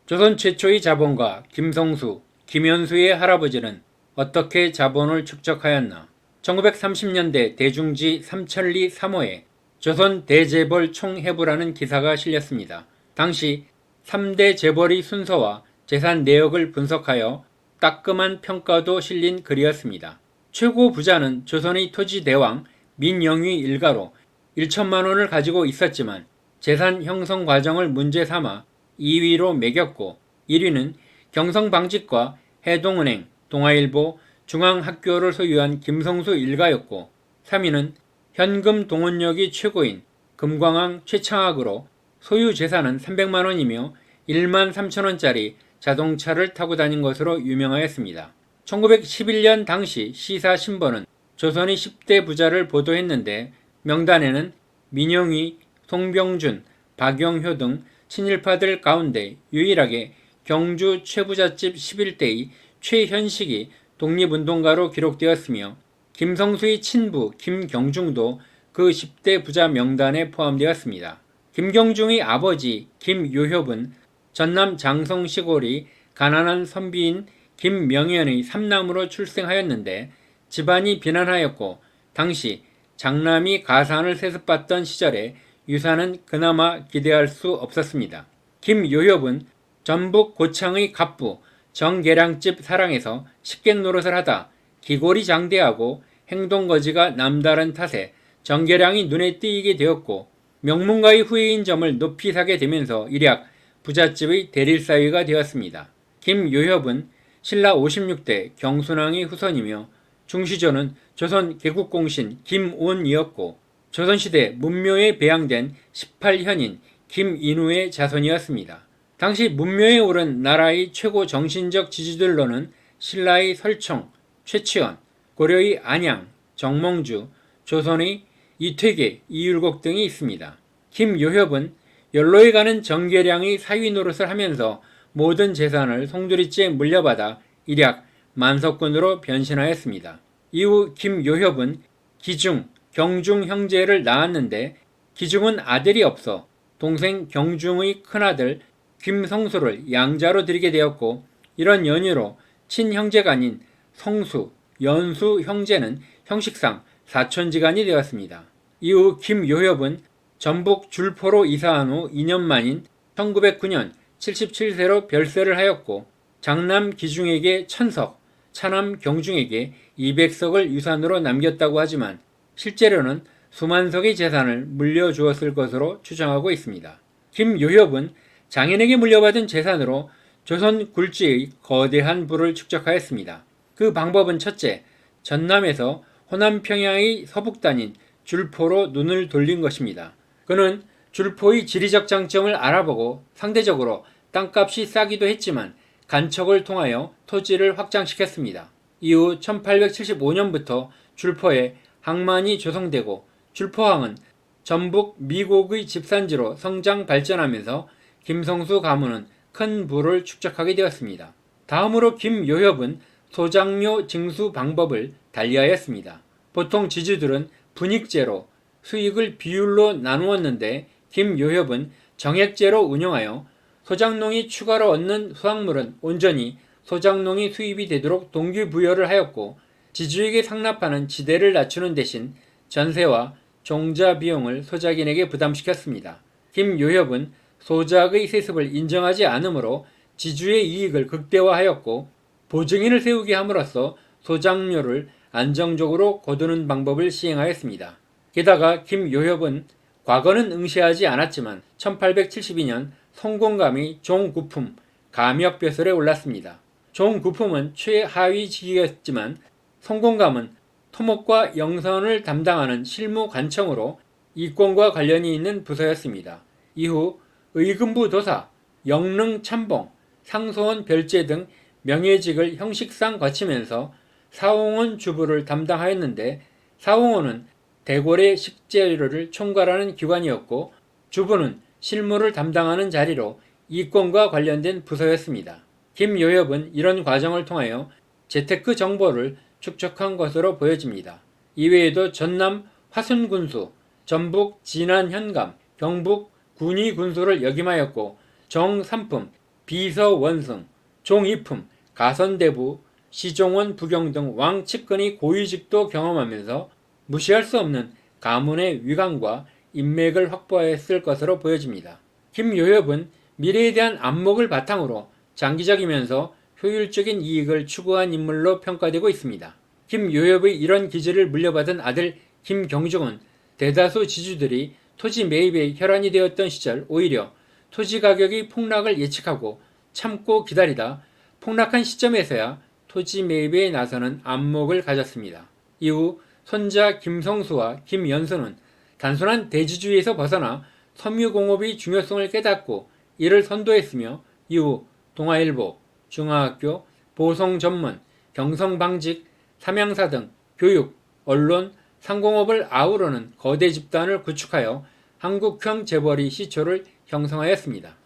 조선 최초의 자본가 김성수, 김현수의 할아버지는 어떻게 자본을 축적하였나? 1930년대 대중지 삼천리 3호에 조선 대재벌 총해부라는 기사가 실렸습니다. 당시 3대 재벌의 순서와 재산 내역을 분석하여 따끔한 평가도 실린 글이었습니다. 최고 부자는 조선의 토지대왕 민영휘 일가로 1천만 원을 가지고 있었지만 재산 형성 과정을 문제 삼아 2위로 매겼고 1위는 경성방직과 해동은행, 동아일보, 중앙학교를 소유한 김성수 일가였고 3위는 현금 동원력이 최고인 금광항 최창학으로 소유 재산은 300만 원이며 1만 3천 원짜리 자동차를 타고 다닌 것으로 유명하였습니다. 1911년 당시 시사신보는 조선의 10대 부자를 보도했는데 명단에는 민영휘, 송병준, 박영효 등 친일파들 가운데 유일하게 경주 최부잣집 11대의 최현식이 독립운동가로 기록되었으며 김성수의 친부 김경중도 그 10대 부자 명단에 포함되었습니다. 김경중의 아버지 김요협은 전남 장성 시골이 가난한 선비인 김명현의 삼남으로 출생하였는데 집안이 비난하였고 당시 장남이 가산을 세습받던 시절에 유산은 그나마 기대할 수 없었습니다. 김요협은 전북 고창의 갑부 정계량집 사랑에서 식객 노릇을 하다 기골이 장대하고 행동거지가 남다른 탓에 정계량이 눈에 띄게 되었고 명문가의 후예인 점을 높이 사게 되면서 일약 부잣집의 대릴사위가 되었습니다. 김요협은 신라 56대 경순왕의 후손이며 중시조는 조선 개국공신 김온이었고 조선시대 문묘에 배양된 18현인 김인우의 자손이었습니다. 당시 문묘에 오른 나라의 최고 정신적 지주들로는 신라의 설총, 최치원, 고려의 안양, 정몽주, 조선의 이퇴계, 이율곡 등이 있습니다. 김요협은 연로에 가는 정계량의 사위 노릇을 하면서 모든 재산을 송두리째 물려받아 일약 만석군으로 변신하였습니다. 이후 김요협은 기중, 경중 형제를 낳았는데 기중은 아들이 없어 동생 경중의 큰아들 김성수를 양자로 들이게 되었고 이런 연유로 친형제가 아닌 성수, 연수 형제는 형식상 사촌지간이 되었습니다. 이후 김요협은 전북 줄포로 이사한 후 2년 만인 1909년 77세로 별세를 하였고 장남 기중에게 1000석, 차남 경중에게 200석을 유산으로 남겼다고 하지만 실제로는 수만 석의 재산을 물려주었을 것으로 추정하고 있습니다. 김요협은 장인에게 물려받은 재산으로 조선 굴지의 거대한 부를 축적하였습니다. 그 방법은 첫째, 전남에서 호남평양의 서북단인 줄포로 눈을 돌린 것입니다. 그는 줄포의 지리적 장점을 알아보고 상대적으로 땅값이 싸기도 했지만 간척을 통하여 토지를 확장시켰습니다. 이후 1875년부터 줄포에 항만이 조성되고 줄포항은 전북 미곡의 집산지로 성장 발전하면서 김성수 가문은 큰 부를 축적하게 되었습니다. 다음으로 김요협은 소장료 징수 방법을 달리하였습니다. 보통 지주들은 분익제로 수익을 비율로 나누었는데 김요협은 정액제로 운영하여 소장농이 추가로 얻는 수확물은 온전히 소장농이 수입이 되도록 동기부여를 하였고 지주에게 상납하는 지대를 낮추는 대신 전세와 종자 비용을 소작인에게 부담시켰습니다. 김요협은 소작의 세습을 인정하지 않으므로 지주의 이익을 극대화하였고 보증인을 세우게 함으로써 소작료를 안정적으로 거두는 방법을 시행하였습니다. 게다가 김요협은 과거는 응시하지 않았지만 1872년 성공감이 종구품, 감역벼슬에 올랐습니다. 종구품은 최하위직이었지만 성공감은 토목과 영선을 담당하는 실무관청으로 이권과 관련이 있는 부서였습니다. 이후 의금부 도사, 영릉참봉, 상소원 별제 등 명예직을 형식상 거치면서 사홍원 주부를 담당하였는데 사홍원은 대궐의 식재료를 총괄하는 기관이었고 주부는 실무를 담당하는 자리로 이권과 관련된 부서였습니다. 김요협은 이런 과정을 통하여 재테크 정보를 축적한 것으로 보여집니다. 이외에도 전남 화순군수, 전북 진안현감, 경북 군위군수를 역임하였고 정삼품, 비서원승, 종이품, 가선대부, 시종원 부경 등 왕 측근의 고위직도 경험하면서 무시할 수 없는 가문의 위강과 인맥을 확보했을 것으로 보여집니다. 김요협은 미래에 대한 안목을 바탕으로 장기적이면서 효율적인 이익을 추구한 인물로 평가되고 있습니다. 김요협의 이런 기질을 물려받은 아들 김경중은 대다수 지주들이 토지 매입에 혈안이 되었던 시절 오히려 토지 가격이 폭락을 예측하고 참고 기다리다 폭락한 시점에서야 토지 매입에 나서는 안목을 가졌습니다. 이후 손자 김성수와 김연수는 단순한 대지주의에서 벗어나 섬유공업의 중요성을 깨닫고 이를 선도했으며 이후 동아일보, 중화학교, 보성전문, 경성방직, 삼양사 등 교육, 언론, 상공업을 아우르는 거대 집단을 구축하여 한국형 재벌의 시초를 형성하였습니다.